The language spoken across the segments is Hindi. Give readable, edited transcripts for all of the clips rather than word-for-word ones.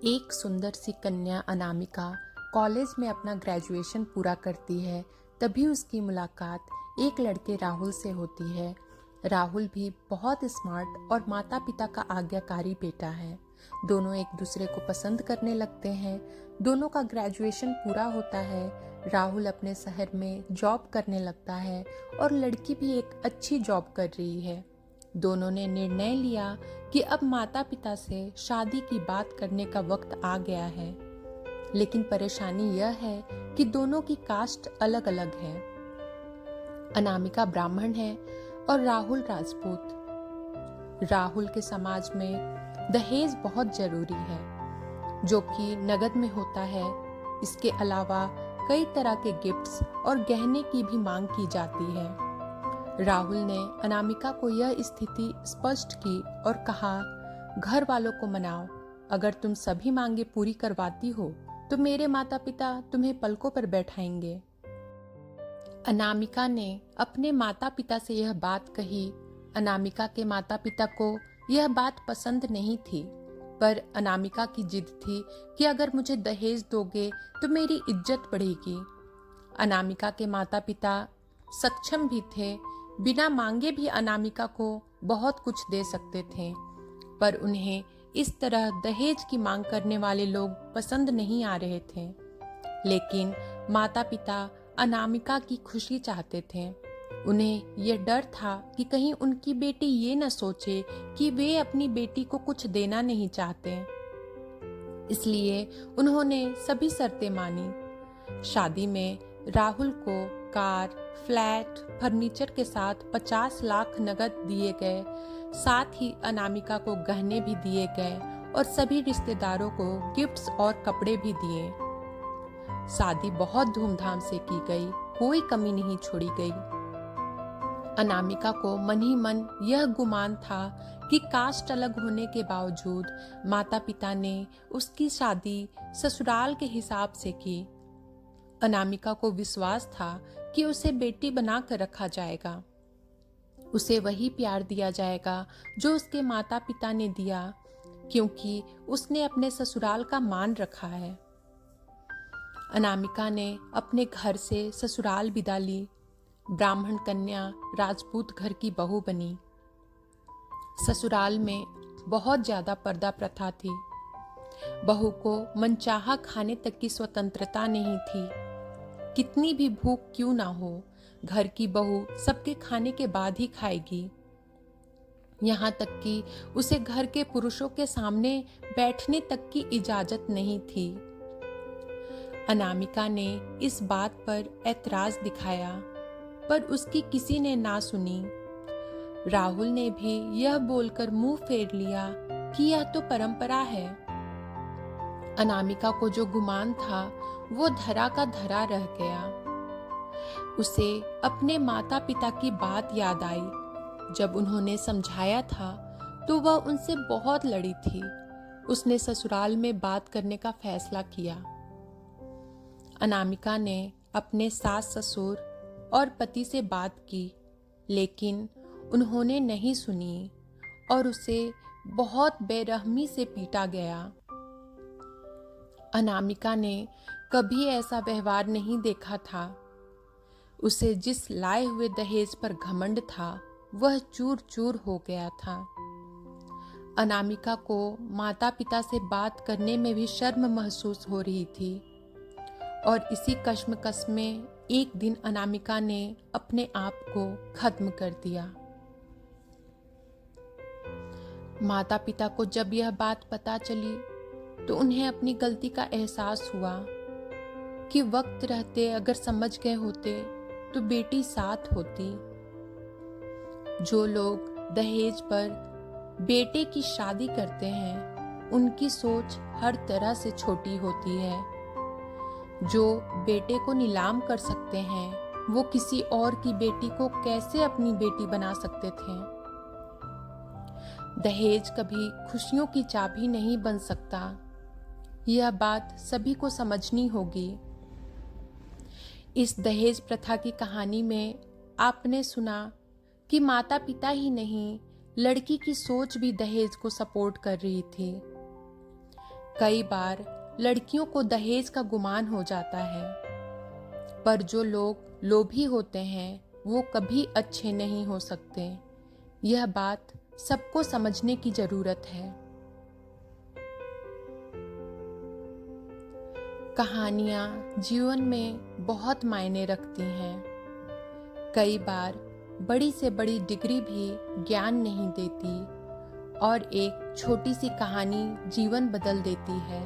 एक सुंदर सी कन्या अनामिका कॉलेज में अपना ग्रेजुएशन पूरा करती है। तभी उसकी मुलाकात एक लड़के राहुल से होती है। राहुल भी बहुत स्मार्ट और माता पिता का आज्ञाकारी बेटा है। दोनों एक दूसरे को पसंद करने लगते हैं। दोनों का ग्रेजुएशन पूरा होता है। राहुल अपने शहर में जॉब करने लगता है और लड़की भी एक अच्छी जॉब कर रही है। दोनों ने निर्णय लिया कि अब माता पिता से शादी की बात करने का वक्त आ गया है। लेकिन परेशानी यह है कि दोनों की कास्ट अलग अलग है। अनामिका ब्राह्मण है और राहुल राजपूत। राहुल के समाज में दहेज बहुत जरूरी है, जो कि नगद में होता है। इसके अलावा कई तरह के गिफ्ट्स और गहने की भी मांग की जाती है। राहुल ने अनामिका को यह स्थिति स्पष्ट की और कहा, घर वालों को मनाओ। अगर तुम सभी मांगे पूरी करवाती हो तो मेरे माता पिता तुम्हें पलकों पर बैठाएंगे। अनामिका ने अपने माता पिता से यह बात कही। अनामिका के माता पिता को यह बात पसंद नहीं थी, पर अनामिका की जिद थी कि अगर मुझे दहेज दोगे तो मेरी इज्जत बढ़ेगी। अनामिका के माता पिता सक्षम भी थे, बिना मांगे भी अनामिका को बहुत कुछ दे सकते थे, पर उन्हें इस तरह दहेज की मांग करने वाले लोग पसंद नहीं आ रहे थे। लेकिन माता पिता अनामिका की खुशी चाहते थे। उन्हें यह डर था कि कहीं उनकी बेटी ये न सोचे कि वे अपनी बेटी को कुछ देना नहीं चाहते। इसलिए उन्होंने सभी शर्तें मानी। शादी में राहुल को कार, फ्लैट, फर्नीचर के साथ 50 लाख नगद दिए गए। साथ ही अनामिका को गहने भी दिए गए और सभी रिश्तेदारों को गिफ्ट्स और कपड़े भी दिए। शादी बहुत धूमधाम से की गई, कोई कमी नहीं छोड़ी गई। अनामिका को मन ही मन यह गुमान था कि कास्ट अलग होने के बावजूद माता पिता ने उसकी शादी ससुराल के हिसाब से की। अनामिका को विश्वास था कि उसे बेटी बना कर रखा जाएगा। उसे वही प्यार दिया जाएगा जो उसके माता पिता ने दिया, क्योंकि उसने अपने ससुराल का मान रखा है। अनामिका ने अपने घर से ससुराल विदा ली। ब्राह्मण कन्या राजपूत घर की बहू बनी। ससुराल में बहुत ज्यादा पर्दा प्रथा थी। बहू को मनचाहा खाने तक की स्वतंत्रता नहीं थी। कितनी भी भूख क्यों ना हो, घर की बहू सबके खाने के बाद ही खाएगी। यहाँ तक कि उसे घर के पुरुषों के सामने बैठने तक की इजाजत नहीं थी। अनामिका ने इस बात पर ऐतराज दिखाया, पर उसकी किसी ने ना सुनी। राहुल ने भी यह बोलकर मुंह फेर लिया कि यह तो परंपरा है। अनामिका को जो गुमान था वो धरा का धरा रह गया। उसे अपने माता पिता की बात याद आई। जब उन्होंने समझाया था तो वह उनसे बहुत लड़ी थी। उसने ससुराल में बात करने का फैसला किया। अनामिका ने अपने सास ससुर और पति से बात की, लेकिन उन्होंने नहीं सुनी और उसे बहुत बेरहमी से पीटा गया। अनामिका ने कभी ऐसा व्यवहार नहीं देखा था। उसे जिस लाए हुए दहेज पर घमंड था वह चूर चूर हो गया था। अनामिका को माता पिता से बात करने में भी शर्म महसूस हो रही थी और इसी कश्मकश में एक दिन अनामिका ने अपने आप को खत्म कर दिया। माता पिता को जब यह बात पता चली तो उन्हें अपनी गलती का एहसास हुआ कि वक्त रहते अगर समझ गए होते तो बेटी साथ होती। जो लोग दहेज पर बेटे की शादी करते हैं उनकी सोच हर तरह से छोटी होती है। जो बेटे को नीलाम कर सकते हैं वो किसी और की बेटी को कैसे अपनी बेटी बना सकते थे। दहेज कभी खुशियों की चाबी नहीं बन सकता। यह बात सभी को समझनी होगी। इस दहेज प्रथा की कहानी में आपने सुना कि माता पिता ही नहीं, लड़की की सोच भी दहेज को सपोर्ट कर रही थी। कई बार लड़कियों को दहेज का गुमान हो जाता है, पर जो लोग लोभी होते हैं वो कभी अच्छे नहीं हो सकते। यह बात सबको समझने की जरूरत है। कहानियाँ जीवन में बहुत मायने रखती हैं। कई बार बड़ी से बड़ी डिग्री भी ज्ञान नहीं देती और एक छोटी सी कहानी जीवन बदल देती है।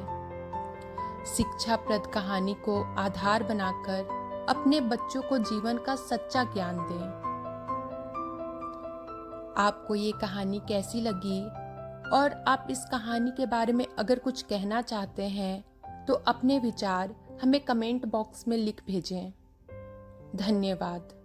शिक्षाप्रद कहानी को आधार बनाकर अपने बच्चों को जीवन का सच्चा ज्ञान दें। आपको ये कहानी कैसी लगी और आप इस कहानी के बारे में अगर कुछ कहना चाहते हैं तो अपने विचार हमें कमेंट बॉक्स में लिख भेजें। धन्यवाद।